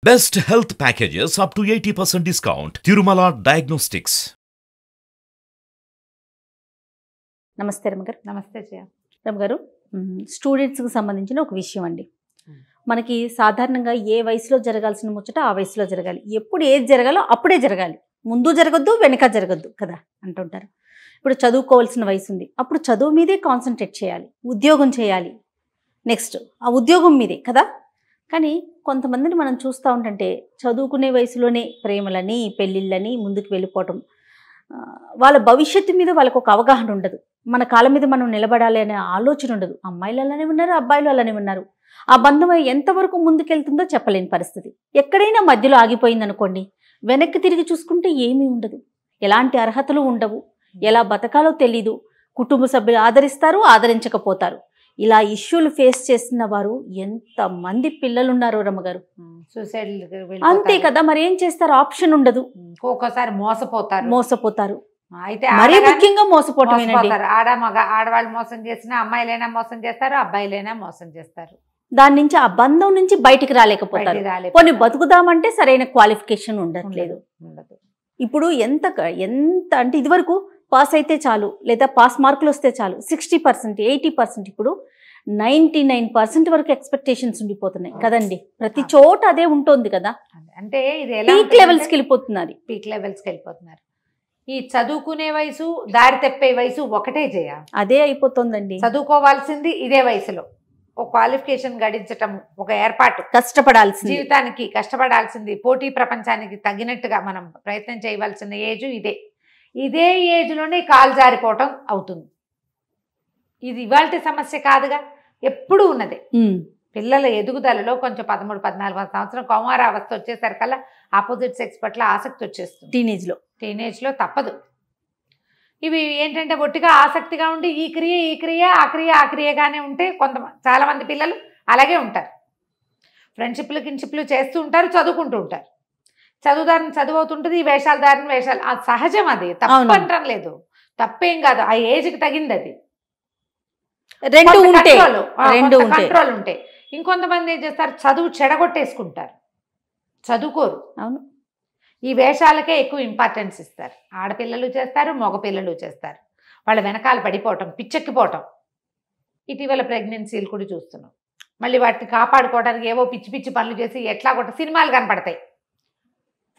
Best health packages up to 80% discount. Tirumala Diagnostics. నమస్తే రమగారు. నమస్తే జయ. రమగారు, స్టూడెంట్స్కి సంబంధించిన ఒక విషయం అండి. మనకి సాధారణంగా ఏ వయసులో జరగాల్సిన ముచ్చట ఆ వయసులో జరగాలి. ఎప్పుడు ఏది జరగాలో అప్పుడే జరగాలి. ముందు జరగద్దు, వెనక జరగద్దు కదా అంటుంటారు. ఇప్పుడు చదువుకోవాల్సిన వయసు ఉంది, అప్పుడు చదువు మీదే కాన్సన్ట్రేట్ చేయాలి, ఉద్యోగం చేయాలి, నెక్స్ట్ ఆ ఉద్యోగం మీదే కదా. కానీ కొంతమందిని మనం చూస్తూ ఉంటుంటే చదువుకునే వయసులోనే ప్రేమలని, పెళ్ళిళ్ళని ముందుకు వెళ్ళిపోవటం, వాళ్ళ భవిష్యత్తు మీద వాళ్ళకు ఒక అవగాహన ఉండదు. మన కాళ్ళ మీద మనం నిలబడాలి అనే ఆలోచన ఉండదు. అమ్మాయిలు అలానే ఉన్నారు, అబ్బాయిలు అలానే ఉన్నారు. ఆ బంధం ఎంతవరకు ముందుకెళ్తుందో చెప్పలేని పరిస్థితి. ఎక్కడైనా మధ్యలో ఆగిపోయింది అనుకోండి, వెనక్కి తిరిగి చూసుకుంటే ఏమీ ఉండదు, ఎలాంటి అర్హతలు ఉండవు, ఎలా బతకాలో తెలీదు, కుటుంబ సభ్యులు ఆదరిస్తారు, ఆదరించకపోతారు. ఇలా ఇష్యూలు ఫేస్ చేస్తున్న వారు ఎంతమంది పిల్లలు ఉన్నారో రమ్మగారు. సూసైడ్ అంతే కదా, మరి ఏం చేస్తారు, ఆప్షన్ ఉండదు. ఒక్కోసారి మోసపోతారు. అయితే మరీ ముఖ్యంగా మోసపోవటమేనండి. ఆడవాళ్ళు మోసం చేసినా అమ్మాయిలైనా మోసం చేస్తారు, అబ్బాయిలైనా మోసం చేస్తారు. దాని నుంచి ఆ బంధం నుంచి బయటికి రాలేకపోతారు. కొన్ని బతుకుదామంటే సరైన క్వాలిఫికేషన్ ఉండట్లేదు. ఇప్పుడు ఎంత అంటే ఇదివరకు పాస్ అయితే చాలు, లేదా పాస్ మార్కులు వస్తే చాలు, 60%, 80%, ఇప్పుడు 99% వరకు ఎక్స్పెక్టేషన్స్ ఉండిపోతున్నాయి కదండి. ప్రతి చోట అదే ఉంటుంది కదా. అంటే ఇది పీక్ లెవెల్స్కి వెళ్ళిపోతున్నారు. ఈ చదువుకునే వయసు, దారి తెప్పే వయసు ఒకటే చేయ, అదే అయిపోతుందండి. చదువుకోవాల్సింది ఇదే వయసులో, ఒక క్వాలిఫికేషన్ గడించటం, ఒక ఏర్పాటు, కష్టపడాల్సింది, జీవితానికి కష్టపడాల్సింది, పోటీ ప్రపంచానికి తగినట్టుగా మనం ప్రయత్నం చేయవలసిన ఏజ్ ఇదే ఏజ్లోనే కాలు జారిపోవటం అవుతుంది. ఇది ఇవాళ సమస్య కాదుగా, ఎప్పుడు ఉన్నదే. పిల్లల ఎదుగుదలలో కొంచెం 13-14 సంవత్సరం కౌమారావస్థ వచ్చేసరికల్లా ఆపోజిట్ సెక్స్ పట్ల ఆసక్తి వచ్చేస్తుంది. టీనేజ్లో తప్పదు. ఇవి ఏంటంటే ఒట్టిగా ఆసక్తిగా ఉండి ఈ క్రియ ఆ క్రియగానే ఉంటే చాలామంది పిల్లలు అలాగే ఉంటారు. ఫ్రెండ్షిప్లు కిన్షిప్లు చేస్తూ ఉంటారు, చదువుకుంటూ ఉంటారు. చదువు అవుతుంటుంది, ఈ వేషాలు అది సహజం, అది తప్పు అంటం లేదు, తప్పేం కాదు, ఆ ఏజ్కి తగింది అది. కంట్రోల్ ఉంటే. ఇంకొంతమంది ఏం చేస్తారు, చదువు చెడగొట్టేసుకుంటారు, చదువుకోరు. అవును, ఈ వేషాలకే ఎక్కువ ఇంపార్టెన్స్ ఇస్తారు. ఆడపిల్లలు చేస్తారు, మగపిల్లలు చేస్తారు. వాళ్ళ వెనకాల పడిపోవటం, పిచ్చెక్కిపోవటం. ఇటీవల ప్రెగ్నెన్సీలు కూడా చూస్తున్నాం. మళ్ళీ వాటిని కాపాడుకోవడానికి ఏవో పిచ్చి పిచ్చి పనులు చేసి ఎట్లా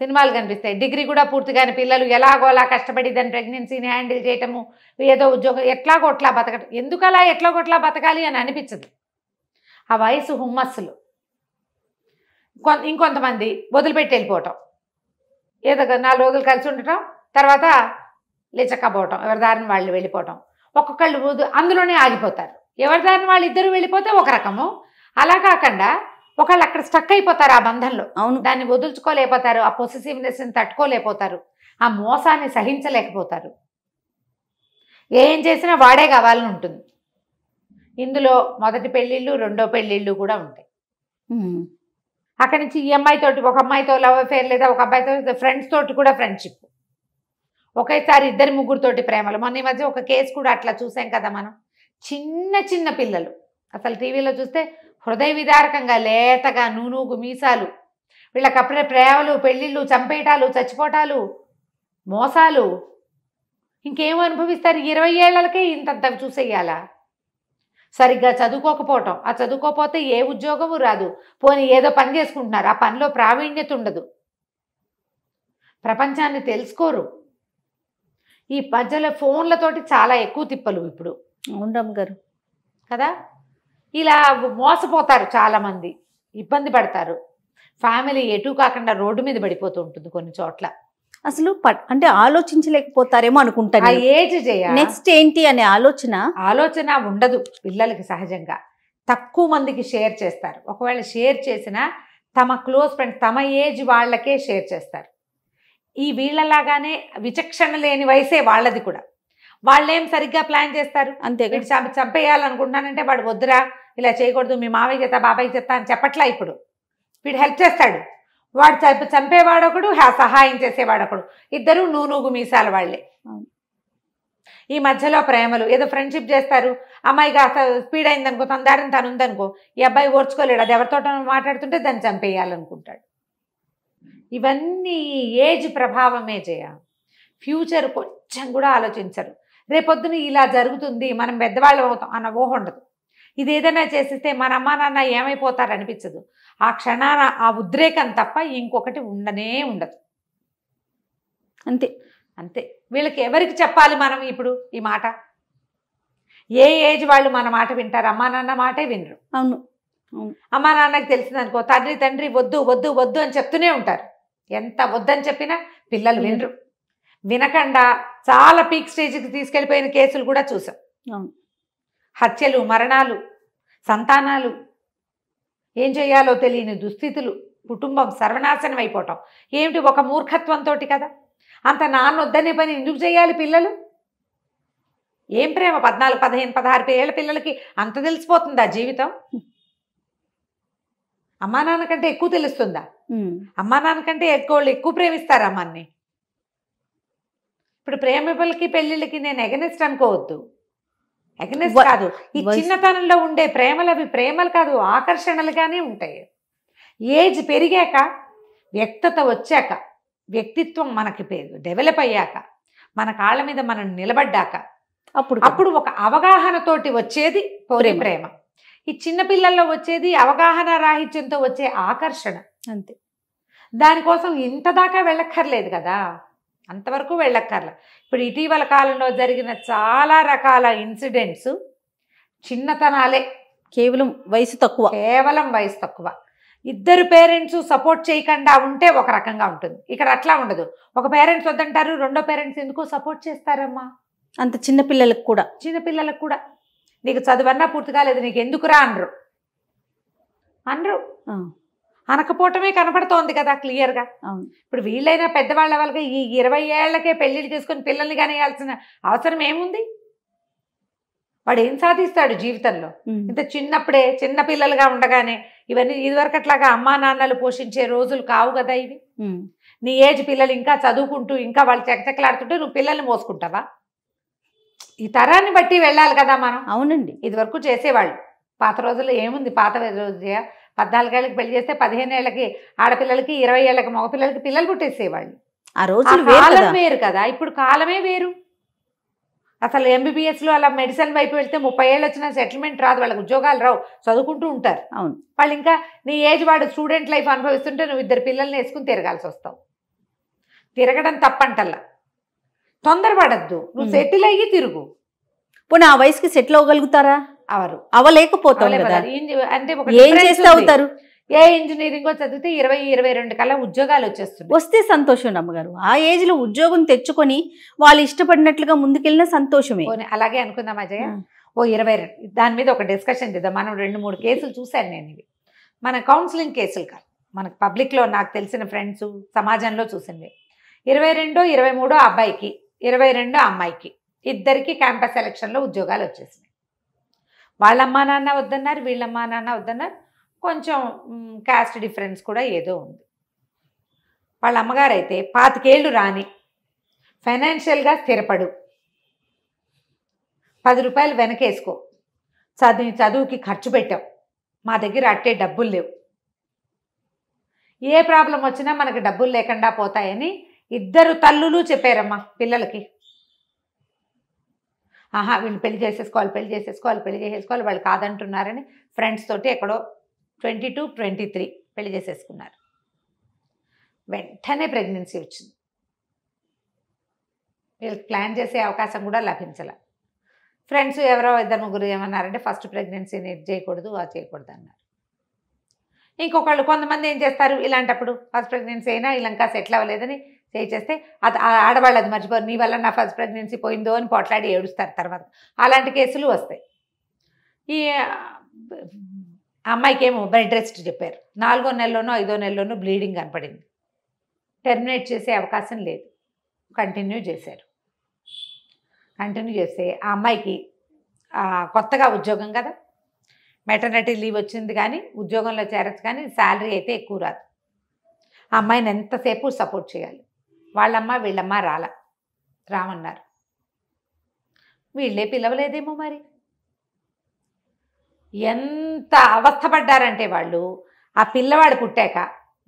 సినిమాలు కనిపిస్తాయి. డిగ్రీ కూడా పూర్తిగాని పిల్లలు ఎలాగోలా కష్టపడి దాన్ని ప్రెగ్నెన్సీని హ్యాండిల్ చేయటము, ఏదో ఉద్యోగం ఎట్లాగోట్లా బతకటం. ఎందుకలా ఎట్లాగోట్లా బతకాలి అని అనిపించదు. ఆ వయసు హుమ్మస్సులు. ఇంకొంతమంది వదిలిపెట్టి వెళ్ళిపోవటం, ఏదో 4 రోజులు కలిసి ఉండటం, తర్వాత లేచక్కపోవటం, ఎవరి దారిని వాళ్ళు వెళ్ళిపోవటం. ఒక్కొక్కళ్ళు అందులోనే ఆగిపోతారు. ఎవరి దారిని వాళ్ళు ఇద్దరు వెళ్ళిపోతే ఒక రకము, అలా కాకుండా ఒకళ్ళు అక్కడ స్టక్ అయిపోతారు ఆ బంధంలో. అవును, దాన్ని వదులుచుకోలేకపోతారు, ఆ పొసెసివ్నెస్ని తట్టుకోలేకపోతారు, ఆ మోసాన్ని సహించలేకపోతారు. ఏం చేసినా వాడే కావాలని ఉంటుంది. ఇందులో మొదటి పెళ్ళిళ్ళు, రెండో పెళ్ళిళ్ళు కూడా ఉంటాయి. అక్కడి నుంచి ఈ అమ్మాయితోటి, ఒక అమ్మాయితో లవ్ అఫేర్, లేదా ఒక అబ్బాయితో ఫ్రెండ్స్ తోటి కూడా ఫ్రెండ్షిప్, ఒకేసారి 2-3తోటి ప్రేమలు. మొన్న ఈ మధ్య ఒక కేసు కూడా అట్లా చూసాం కదా మనం. చిన్న పిల్లలు అసలు టీవీలో చూస్తే హృదయ విదారకంగా లేతగా నూనూగు మీసాలు, వీళ్ళకప్పుడే ప్రేమలు, పెళ్ళిళ్ళు, చంపేయటాలు, చచ్చిపోటాలు, మోసాలు. ఇంకేమో అనుభవిస్తారు. 20 ఏళ్లకే ఇంతంత చూసేయాలా? సరిగ్గా చదువుకోకపోవటం, ఆ చదువుకోకపోతే ఏ ఉద్యోగము రాదు. పోనీ ఏదో పని చేసుకుంటున్నారు, ఆ పనిలో ప్రావీణ్యత ఉండదు, ప్రపంచాన్ని తెలుసుకోరు. ఈ మధ్యలో ఫోన్లతోటి చాలా ఎక్కువ తిప్పలు ఇప్పుడు. ఉండమ్మ గారు కదా, ఇలా మోసపోతారు, చాలామంది ఇబ్బంది పడతారు. ఫ్యామిలీ ఎటు కాకుండా రోడ్డు మీద పడిపోతూ ఉంటుంది కొన్ని చోట్ల. అసలు అంటే ఆలోచించలేకపోతారేమో అనుకుంటాను. ఆ ఏజ్ నెక్స్ట్ ఏంటి అనే ఆలోచన ఉండదు పిల్లలకి. సహజంగా తక్కువ మందికి షేర్ చేస్తారు. ఒకవేళ షేర్ చేసినా తమ క్లోజ్ ఫ్రెండ్స్, తమ ఏజ్ వాళ్ళకే షేర్ చేస్తారు. ఈ వీళ్ళలాగానే విచక్షణ లేని వయసే వాళ్ళది కూడా. వాళ్ళేం సరిగ్గా ప్లాన్ చేస్తారు, అంతే. చంపేయాలనుకుంటున్నానంటే వాడు వద్దురా, ఇలా చేయకూడదు, మీ మావయ్య చేస్తా, బాబాయ్ చేస్తా అని చెప్పట్లా. ఇప్పుడు వీడు హెల్ప్ చేస్తాడు, వాడు చంపేవాడొకడు, సహాయం చేసేవాడొకడు, ఇద్దరు నూనూగు మీసాల వాళ్ళే. ఈ మధ్యలో ప్రేమలు, ఏదో ఫ్రెండ్షిప్ చేస్తారు, అమ్మాయి కాస్త స్పీడ్ అయిందనుకో, తన దారిని తను ఉందనుకో, ఈ అబ్బాయి ఓర్చుకోలేడు, అది ఎవరితో మాట్లాడుతుంటే దాన్ని చంపేయాలనుకుంటాడు. ఇవన్నీ ఏజ్ ప్రభావమే చేయ. ఫ్యూచర్ కొంచెం కూడా ఆలోచించరు. రేపొద్దున ఇలా జరుగుతుంది, మనం పెద్దవాళ్ళం అవుతాం అన్న ఊహ ఉండదు. ఇది ఏదైనా చేసిస్తే మన అమ్మా నాన్న ఏమైపోతారు అనిపించదు. ఆ క్షణాన ఆ ఉద్రేకం తప్ప ఇంకొకటి ఉండనే ఉండదు. అంతే అంతే. వీళ్ళకి ఎవరికి చెప్పాలి మనం ఇప్పుడు ఈ మాట? ఏ ఏజ్ వాళ్ళు మన మాట వింటారు? అమ్మా నాన్న మాటే వినరు. అవును. అమ్మా నాన్నకి తెలిసిందనుకో, తండ్రి వద్దు వద్దు వద్దు అని చెప్తూనే ఉంటారు. ఎంత వద్దని చెప్పినా పిల్లలు వినరు. వినకుండా చాలా పీక్ స్టేజ్కి తీసుకెళ్ళిపోయిన కేసులు కూడా చూసాం. హత్యలు, మరణాలు, సంతానాలు, ఏం చేయాలో తెలియని దుస్థితులు, కుటుంబం సర్వనాశనం అయిపోవటం. ఏమిటి? ఒక మూర్ఖత్వంతో కదా. అంత నాన్న వద్దనే పని ఎందుకు చేయాలి పిల్లలు? ఏం ప్రేమ? 14, 15, 16 ఏళ్ళ పిల్లలకి అంత తెలిసిపోతుందా జీవితం? అమ్మా నాన్న కంటే ఎక్కువ తెలుస్తుందా? అమ్మా నాన్న కంటే ఎక్కువ ప్రేమిస్తారు అమ్మాన్ని. ఇప్పుడు ప్రేమికులకి పెళ్ళిళ్ళకి నేను ఎగనెస్ట్ అనుకోవద్దు. ఎగనెస్ట్ కాదు. ఈ చిన్నతనంలో ఉండే ప్రేమలు అవి ప్రేమలు కాదు, ఆకర్షణలుగానే ఉంటాయి. ఏజ్ పెరిగాక, వ్యక్తత వచ్చాక, వ్యక్తిత్వం మనకి డెవలప్ అయ్యాక, మన కాళ్ళ మీద మనం నిలబడ్డాక అప్పుడు ఒక అవగాహనతోటి వచ్చేది ప్రేమ. ఈ చిన్నపిల్లల్లో వచ్చేది అవగాహన రాహిత్యంతో వచ్చే ఆకర్షణ. అంతే. దానికోసం ఇంత దాకా వెళ్ళక్కర్లేదు కదా, అంతవరకు వెళ్ళక్కర్లే. ఇప్పుడు ఇటీవల కాలంలో జరిగిన చాలా రకాల ఇన్సిడెంట్స్ చిన్నతనాలే. కేవలం వయసు తక్కువ. ఇద్దరు పేరెంట్స్ సపోర్ట్ చేయకుండా ఉంటే ఒక రకంగా ఉంటుంది. ఇక్కడ అట్లా ఉండదు. ఒక పేరెంట్స్ వద్దంటారు, రెండో పేరెంట్స్ ఎందుకో సపోర్ట్ చేస్తారమ్మా. అంత చిన్నపిల్లలకు కూడా నీకు చదువన్నా పూర్తి కాలేదు, నీకు ఎందుకురా అనరు. అనకపోవటమే కనపడుతోంది కదా క్లియర్గా. ఇప్పుడు వీళ్ళైనా పెద్దవాళ్ళ వాళ్ళకి ఈ 20 ఏళ్లకే పెళ్లిళ్ళు చేసుకొని పిల్లల్ని కానియాల్సిన అవసరం ఏముంది? వాడు ఏం సాధిస్తాడు జీవితంలో? ఇంత చిన్నప్పుడే చిన్న పిల్లలుగా ఉండగానే ఇవన్నీ ఇదివరకట్లాగా అమ్మా నాన్నలు పోషించే రోజులు కావు కదా ఇవి. నీ ఏజ్ పిల్లలు ఇంకా చదువుకుంటూ ఇంకా వాళ్ళు చకచకలాడుతుంటే నువ్వు పిల్లల్ని మోసుకుంటావా? ఈ తరాన్ని బట్టి వెళ్ళాలి కదా మనం. అవునండి. ఇదివరకు చేసేవాళ్ళు. పాత రోజుల్లో ఏముంది? పాత రోజు 14 ఏళ్ళకి పెళ్లి చేస్తే 15 ఏళ్ళకి ఆడపిల్లలకి, 20 ఏళ్ళకి మగపిల్లలకి పిల్లలు పుట్టేసేవాళ్ళు. ఆ రోజు కాలం వేరు కదా, ఇప్పుడు కాలమే వేరు. అసలు MBBSలో అలా మెడిసిన్ వైపు వెళ్తే 30 ఏళ్ళు వచ్చినా సెటిల్మెంట్ రాదు, వాళ్ళకి ఉద్యోగాలు రావు, చదువుకుంటూ ఉంటారు. అవును. వాళ్ళు ఇంకా నీ ఏజ్ వాడు స్టూడెంట్ లైఫ్ అనుభవిస్తుంటే నువ్వు 2 పిల్లల్ని వేసుకుని తిరగాల్సి వస్తావు. తిరగడం తప్పంటల్లా, తొందరపడద్దు, నువ్వు సెటిల్ అయ్యి తిరుగు. పోనీ ఆ వయసుకి సెటిల్ అవ్వగలుగుతారా? అవలేకపోతాం కదా. అంటే ఏం చేస్తే అవుతారు? ఏ ఇంజనీరింగ్ చదివితే 20-22 కల్లా ఉద్యోగాలు వచ్చేస్తుంది. వస్తే సంతోషం అమ్మగారు. ఆ ఏజ్ లో ఉద్యోగం తెచ్చుకొని వాళ్ళు ఇష్టపడినట్లుగా ముందుకెళ్ళిన సంతోషమే. అలాగే అనుకుందాం అజయ్. 22 దాని మీద ఒక డిస్కషన్ చేద్దాం. మనం 2-3 కేసులు చూశాను నేను. ఇవి మన కౌన్సిలింగ్ కేసులు కాదు, మనకు పబ్లిక్లో నాకు తెలిసిన ఫ్రెండ్స్ సమాజంలో చూసింది. 22, 23 అబ్బాయికి, 22 అమ్మాయికి, ఇద్దరికి క్యాంపస్ సెలక్షన్లో ఉద్యోగాలు వచ్చేసినాయి. వాళ్ళమ్మా నాన్న వద్దన్నారు, వీళ్ళమ్మా నాన్న వద్దన్నారు. కొంచెం కాస్ట్ డిఫరెన్స్ కూడా ఏదో ఉంది. వాళ్ళ అమ్మగారు అయితే 25 ఏళ్ళు రాని, ఫైనాన్షియల్గా స్థిరపడు, 10 రూపాయలు వెనకేసుకో, చదువుకి ఖర్చు పెట్టాం, మా దగ్గర అట్టే డబ్బులు లేవు, ఏ ప్రాబ్లం వచ్చినా మనకి డబ్బులు లేకుండా పోతాయని ఇద్దరు తల్లులు చెప్పారమ్మా పిల్లలకి. వీళ్ళు పెళ్లి చేసేసుకోవాలి, వాళ్ళు కాదంటున్నారని ఫ్రెండ్స్ తోటి ఎక్కడో 22, 23 పెళ్లి చేసేసుకున్నారు. వెంటనే ప్రెగ్నెన్సీ వచ్చింది. వీళ్ళకి ప్లాన్ చేసే అవకాశం కూడా లభించాల. ఫ్రెండ్స్ ఎవరో 2-3 ఏమన్నారంటే ఫస్ట్ ప్రెగ్నెన్సీని చేయకూడదు, అది చేయకూడదు అన్నారు. ఇంకొకళ్ళు కొంతమంది ఏం చేస్తారు, ఇలాంటప్పుడు ఫస్ట్ ప్రెగ్నెన్సీ అయినా ఇలా ఇంకా సెటిల్ అవ్వలేదని చేస్తే అది ఆడవాళ్ళు అది మర్చిపోరు, నీ వల్ల నా ఫస్ట్ ప్రెగ్నెన్సీ పోయిందో అని పోట్లాడి ఏడుస్తారు తర్వాత. అలాంటి కేసులు వస్తాయి. ఈ అమ్మాయికి ఏమో బెడ్ రెస్ట్ చెప్పారు. 4వ నెలలోనో 5వ నెలలోనో బ్లీడింగ్ కనపడింది. టెర్మినేట్ చేసే అవకాశం లేదు, కంటిన్యూ చేశారు. కంటిన్యూ చేస్తే ఆ అమ్మాయికి కొత్తగా ఉద్యోగం కదా, మెటర్నిటీ లీవ్ వచ్చింది, కానీ ఉద్యోగంలో చేరచ్చు, కానీ శాలరీ అయితే ఎక్కువ రాదు. ఆ అమ్మాయిని ఎంతసేపు సపోర్ట్ చేయాలి. వాళ్ళమ్మ వీళ్ళమ్మ రామన్నారు. వీళ్ళే పిలవలేదేమో మరి. ఎంత అవస్థపడ్డారంటే వాళ్ళు, ఆ పిల్లవాడు పుట్టాక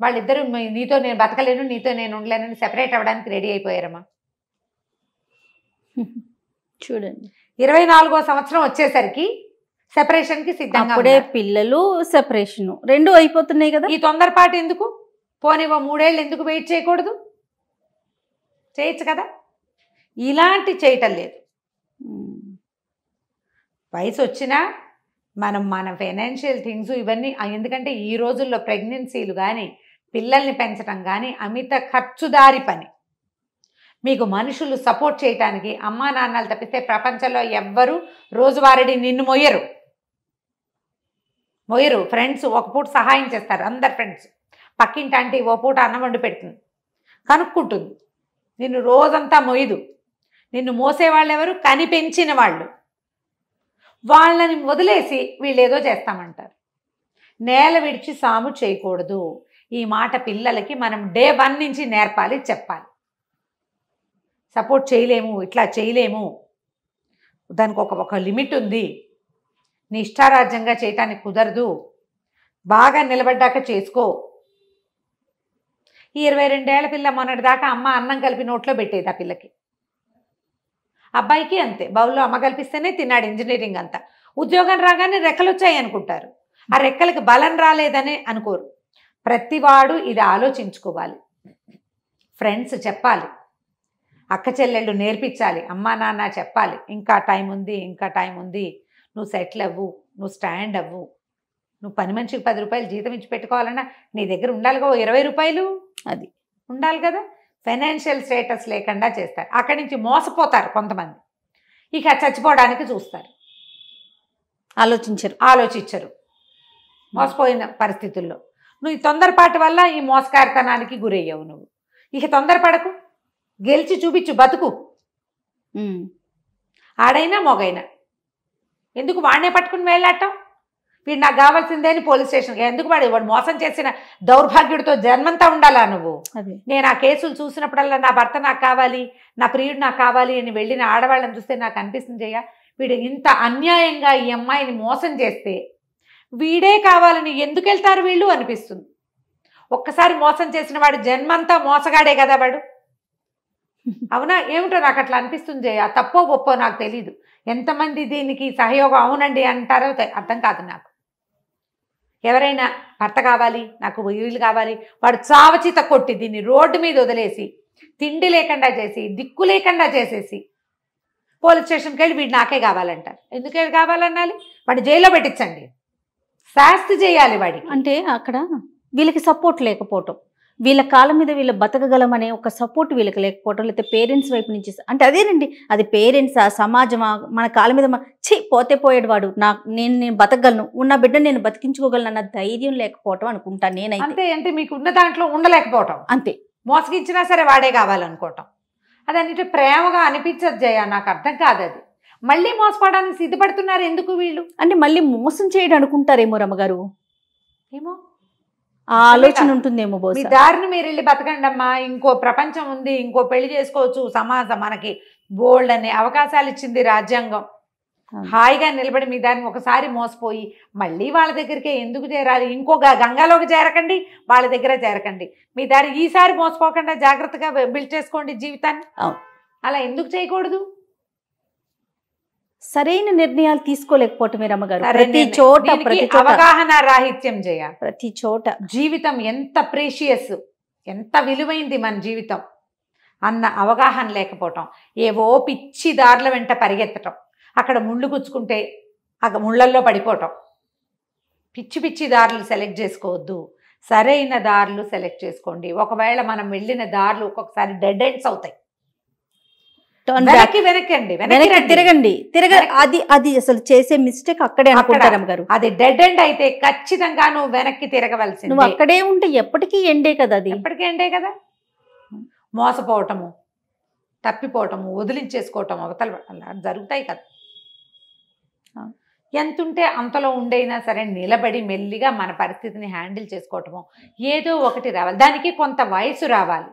వాళ్ళిద్దరూ నీతో నేను బతకలేను, నీతో నేను ఉండలేనని సెపరేట్ అవ్వడానికి రెడీ అయిపోయారమ్మా. చూడండి 24వ సంవత్సరం వచ్చేసరికి సెపరేషన్కి సిద్ధంగా అప్పుడే ఉన్నారు. పిల్లలు సెపరేషన్ రెండు అయిపోతున్నాయి కదా. ఈ తొందరపాటు ఎందుకు? పోనీ 3 ఏళ్ళు ఎందుకు వెయిట్ చేయకూడదు? చేయొచ్చు కదా. ఇలాంటి చేయటం లేదు. వయసు వచ్చినా మన ఫైనాన్షియల్ థింగ్స్ ఇవన్నీ ఎందుకంటే ఈ రోజుల్లో ప్రెగ్నెన్సీలు కానీ పిల్లల్ని పెంచడం కానీ అమిత ఖర్చుదారి పని. మీకు మనుషులు సపోర్ట్ చేయటానికి అమ్మా నాన్నలు తప్పిస్తే ప్రపంచంలో ఎవ్వరూ రోజువారీ నిన్ను మొయ్యరు. ఫ్రెండ్స్ ఒక పూట సహాయం చేస్తారు. అందరు ఫ్రెండ్స్ పక్కింటి ఆంటీ ఓ పూట అన్నం వండి పెడుతుంది, కనుక్కుంటుంది. నిన్ను రోజంతా మొయ్యదు. నిన్ను మోసేవాళ్ళు ఎవరు? కని పెంచిన వాళ్ళు. వాళ్ళని వదిలేసి వీళ్ళు ఏదో చేస్తామంటారు. నేల విడిచి సాము చేయకూడదు. ఈ మాట పిల్లలకి మనం డే 1 నుంచి నేర్పాలి, చెప్పాలి. సపోర్ట్ చేయలేము, ఇట్లా చేయలేము, దానికి ఒక లిమిట్ ఉంది, నీ ఇష్టారాజ్యంగా చేయటానికి కుదరదు, బాగా నిలబడ్డాక చేసుకో. ఈ 22 ఏళ్ల పిల్ల మొన్నటి దాకా అమ్మ అన్నం కలిపి నోట్లో పెట్టేది ఆ పిల్లకి. అబ్బాయికి అంతే, బౌల్లో అమ్మ కల్పిస్తేనే తిన్నాడు ఇంజనీరింగ్ అంతా. ఉద్యోగం రాగానే రెక్కలు వచ్చాయి అనుకుంటారు. ఆ రెక్కలకి బలం రాలేదని అనుకోరు. ప్రతివాడు ఇది ఆలోచించుకోవాలి. ఫ్రెండ్స్ చెప్పాలి, అక్క చెల్లెళ్ళు నేర్పించాలి, అమ్మా నాన్న చెప్పాలి, ఇంకా టైం ఉంది, ఇంకా టైం ఉంది, నువ్వు సెటిల్ అవ్వు, నువ్వు స్టాండ్ అవ్వు. నువ్వు పని మనిషికి 10 రూపాయలు జీతం ఇచ్చి పెట్టుకోవాలన్నా నీ దగ్గర ఉండాలిగా 20 రూపాయలు, అది ఉండాలి కదా. ఫైనాన్షియల్ స్టేటస్ లేకుండా చేస్తారు. అక్కడి నుంచి మోసపోతారు కొంతమంది. ఇక చచ్చిపోవడానికి చూస్తారు, ఆలోచించరు. మోసపోయిన పరిస్థితుల్లో నువ్వు ఈ తొందరపాటు వల్ల ఈ మోసకారితనానికి గురయ్యావు. నువ్వు ఇక తొందరపడకు, గెలిచి చూపించు, బతుకు. ఆడైనా మొగైనా ఎందుకు వాడినే పట్టుకుని వెళ్ళాటం? వీడు నాకు కావాల్సిందే అని పోలీస్ స్టేషన్కి ఎందుకు? వాడు మోసం చేసిన దౌర్భాగ్యుడితో జన్మంతా ఉండాలా నువ్వు? నేను ఆ కేసులు చూసినప్పుడల్లా నా భర్త నాకు కావాలి, నా ప్రియుడు నాకు కావాలి అని వెళ్ళిన ఆడవాళ్ళని చూస్తే నాకు అనిపిస్తుంది, జయ వీడు ఇంత అన్యాయంగా ఈ అమ్మాయిని మోసం చేస్తే వీడే కావాలని ఎందుకు వెళ్తారు వీళ్ళు అనిపిస్తుంది. ఒక్కసారి మోసం చేసిన వాడు జన్మంతా మోసగాడే కదా వాడు. అవునా? ఏమిటో నాకు అట్లా అనిపిస్తుంది జయ. తప్పో ఒప్పో నాకు తెలీదు. ఎంతమంది దీనికి సహయోగం అవునండి అంటారో అర్థం కాదు నాకు. ఎవరైనా భర్త కావాలి, నాకు వీళ్ళు కావాలి, వాడు చావచిత కొట్టి దీన్ని రోడ్డు మీద వదిలేసి తిండి లేకుండా చేసి దిక్కు లేకుండా చేసేసి పోలీస్ స్టేషన్కి వెళ్ళి వీడు నాకే కావాలంటారు. ఎందుకు వెళ్ళి కావాలనాలి? వాడిని జైల్లో పెట్టించండి, శాస్తి చేయాలి వాడికి. అంటే అక్కడ వీళ్ళకి సపోర్ట్ లేకపోవటం, వీళ్ళ కాళ్ళ మీద వీళ్ళు బతకగలం అనే ఒక సపోర్ట్ వీళ్ళకి లేకపోవటం, లేకపోతే పేరెంట్స్ వైపు నుంచి అంటే అదేనండి, అది పేరెంట్సా, సమాజమా, మన కాళ్ళ మీద పోతే పోయాడు వాడు, నేను బతకగలను, ఉన్న బిడ్డ నేను బతికించుకోగలను అన్న ధైర్యం లేకపోవటం అనుకుంటా నేనైతే. అంతే. అంటే మీకు ఉన్న దాంట్లో ఉండలేకపోవటం, అంతే. మోసగించినా సరే వాడే కావాలనుకోవటం, అది అన్నిటి ప్రేమగా అనిపించదు జయ. నాకు అర్థం కాదు అది. మళ్ళీ మోసపోవడానికి సిద్ధపడుతున్నారు ఎందుకు వీళ్ళు? అంటే మళ్ళీ మోసం చేయడం అనుకుంటారేమో రమ్మగారు, ఏమో ఆలోచన ఉంటుందేమో. మీ దారిని మీరు వెళ్ళి బతకండి అమ్మా, ఇంకో ప్రపంచం ఉంది, ఇంకో పెళ్లి చేసుకోవచ్చు. సమాజం మనకి బోల్డ్ అనే అవకాశాలు ఇచ్చింది రాజ్యాంగం. హాయిగా నిలబడి మీ దారిని ఒకసారి మోసపోయి మళ్ళీ వాళ్ళ దగ్గరికే ఎందుకు చేరాలి? ఇంకో గంగాలోకి చేరకండి, వాళ్ళ దగ్గర చేరకండి. మీ దారి ఈసారి మోసపోకుండా జాగ్రత్తగా బిల్డ్ చేసుకోండి జీవితాన్ని. అలా ఎందుకు చేయకూడదు? సరైన నిర్ణయాలు తీసుకోలేకపోవటమే రమ్మగారు. ప్రతి చోట అవగాహన రాహిత్యం చేయ. ప్రతి చోట జీవితం ఎంత ప్రీషియస్, ఎంత విలువైంది మన జీవితం అన్న అవగాహన లేకపోవటం, ఏవో పిచ్చి దారుల వెంట పరిగెత్తటం, అక్కడ ముళ్ళు గుచ్చుకుంటే ఆ ముళ్ళల్లో పడిపోవటం. పిచ్చి పిచ్చి దారులు సెలెక్ట్ చేసుకోవద్దు, సరైన దారులు సెలెక్ట్ చేసుకోండి. ఒకవేళ మనం వెళ్ళిన దారులు ఒక్కొక్కసారి డెడ్ ఎండ్స్ అవుతాయి. తిరగండి. అది అసలు చేసే మిస్టేక్ అక్కడే అనుకుంటారు గారు. అది డెడ్ ఎండ్ అయితే ఖచ్చితంగా నువ్వు వెనక్కి తిరగవలసింది. నువ్వు అక్కడే ఉంటే ఎప్పటికీ ఎండే కదా, అది ఎప్పటికీ ఎండే కదా. మోసపోవటము, తప్పిపోవటము, వదిలించేసుకోవటం అవతల అలా జరుగుతాయి కదా. ఎంతుంటే అంతలో ఉండైనా సరే నిలబడి మెల్లిగా మన పరిస్థితిని హ్యాండిల్ చేసుకోవటము, ఏదో ఒకటి రావాలి. దానికి కొంత వయసు రావాలి,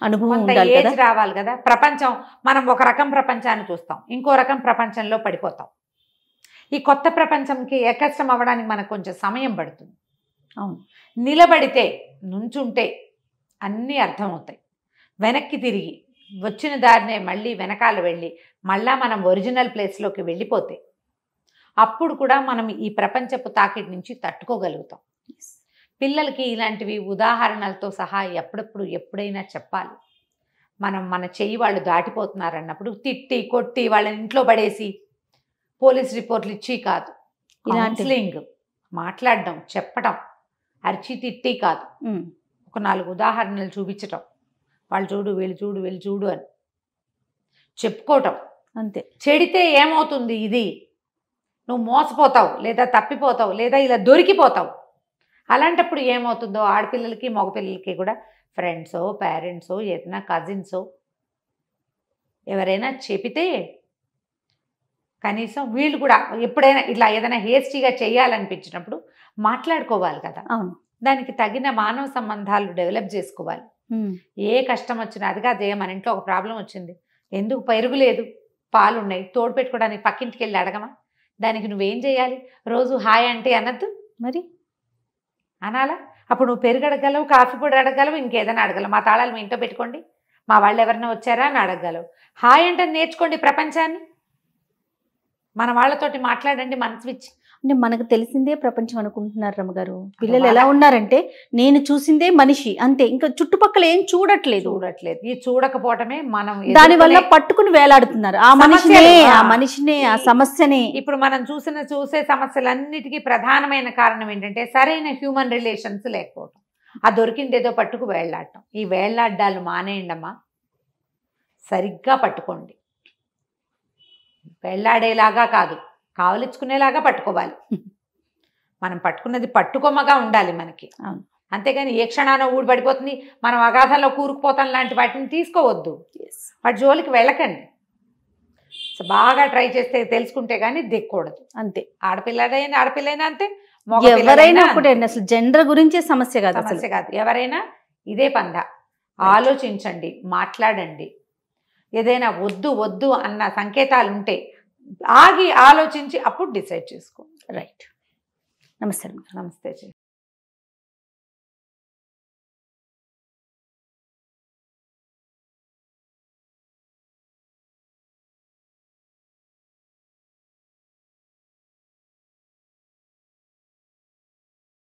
అనుభవం ఏజ్ రావాలి కదా. ప్రపంచం, మనం ఒక రకం ప్రపంచాన్ని చూస్తాం, ఇంకో రకం ప్రపంచంలో పడిపోతాం. ఈ కొత్త ప్రపంచంకి ఏకష్టం అవ్వడానికి మనకు కొంచెం సమయం పడుతుంది. అవును, నిలబడితే నుంచుంటే అన్నీ అర్థమవుతాయి. వెనక్కి తిరిగి వచ్చిన దారినే మళ్ళీ వెనకాల వెళ్ళి మళ్ళా మనం ఒరిజినల్ ప్లేస్లోకి వెళ్ళిపోతే అప్పుడు కూడా మనం ఈ ప్రపంచపు తాకిడి నుంచి తట్టుకోగలుగుతాం. పిల్లలకి ఇలాంటివి ఉదాహరణలతో సహా ఎప్పుడైనా చెప్పాలి. మన చెయ్యి వాళ్ళు దాటిపోతున్నారన్నప్పుడు తిట్టి కొట్టి వాళ్ళని ఇంట్లో పడేసి పోలీస్ రిపోర్ట్లు ఇచ్చి కాదు, కౌన్సిలింగ్ మాట్లాడడం, చెప్పడం, అరిచి తిట్టి కాదు, ఒక 4 ఉదాహరణలు చూపించటం, వాళ్ళు చూడు వీళ్ళు చూడు వీళ్ళు చూడు అని చెప్పుకోవటం. అంతే. చెడితే ఏమవుతుంది, ఇది నువ్వు మోసపోతావు లేదా తప్పిపోతావు లేదా ఇలా దొరికిపోతావు. అలాంటప్పుడు ఏమవుతుందో ఆడపిల్లలకి మగపిల్లలకి కూడా ఫ్రెండ్సో పేరెంట్సో ఏదైనా కజిన్సో ఎవరైనా చెబితే కనీసం వీళ్ళు కూడా ఎప్పుడైనా ఇట్లా ఏదైనా హేస్టీగా చేయాలనిపించినప్పుడు మాట్లాడుకోవాలి కదా. అవును. దానికి తగిన మానవ సంబంధాలు డెవలప్ చేసుకోవాలి. ఏ కష్టం వచ్చినా అదిగా మన ఇంట్లో ఒక ప్రాబ్లం వచ్చింది, ఎందుకు పెరుగు లేదు పాలు ఉన్నాయి తోడు పెట్టుకోవడానికి పక్కింటికి వెళ్ళి అడగమా? దానికి నువ్వేం చేయాలి? రోజు హాయ్ అంటే అనద్దు మరి అనాలా? అప్పుడు నువ్వు పెరుగు అడగలవు, కాఫీ పొడి అడగలవు, ఇంకేదైనా అడగలవు. మా తాళాలు మీ ఇంట్లో పెట్టుకోండి, మా వాళ్ళు ఎవరైనా వచ్చారా అని అడగలవు. హాయ్ అంటే నేర్చుకోండి ప్రపంచాన్ని, మన వాళ్ళతోటి మాట్లాడండి మనసు ఇచ్చి. అంటే మనకు తెలిసిందే ప్రపంచం అనుకుంటున్నారు రమ్మగారు. పిల్లలు ఎలా ఉన్నారంటే నేను చూసిందే మనిషి అంతే, ఇంకా చుట్టుపక్కల ఏం చూడట్లేదు. ఈ చూడకపోవటమే మనం దాని వల్ల పట్టుకుని వేలాడుతున్నారు ఆ మనిషినే ఆ సమస్యనే. ఇప్పుడు మనం చూసే సమస్యలన్నిటికీ ప్రధానమైన కారణం ఏంటంటే సరైన హ్యూమన్ రిలేషన్స్ లేకపోవటం. ఆ దొరికింది ఏదో పట్టుకు వేళ్లాడటం. ఈ వేళ్లాడ్డాలు మానేయండమ్మా, సరిగ్గా పట్టుకోండి. వేళ్లాడేలాగా కాదు, కావలించుకునేలాగా పట్టుకోవాలి. మనం పట్టుకున్నది పట్టుకొమ్మగా ఉండాలి మనకి. అంతేగాని ఏ క్షణానో ఊడిపడిపోతుంది మనం అగాధంలో కూరుకుపోతాం లాంటి వాటిని తీసుకోవద్దు. వాటి జోలికి వెళ్ళకండి. బాగా ట్రై చేస్తే తెలుసుకుంటే కానీ దిక్కకూడదు. అంతే. ఆడపిల్లైనా అంతే, ఎవరైనా ఒకటే. అసలు జెండర్ గురించే సమస్య కాదు. ఎవరైనా ఇదే పందా. ఆలోచించండి, మాట్లాడండి. ఏదైనా వద్దు అన్న సంకేతాలు ఉంటే ఆగి ఆలోచించి అప్పుడు డిసైడ్ చేసుకోండి. రైట్. నమస్తే. నమస్తే.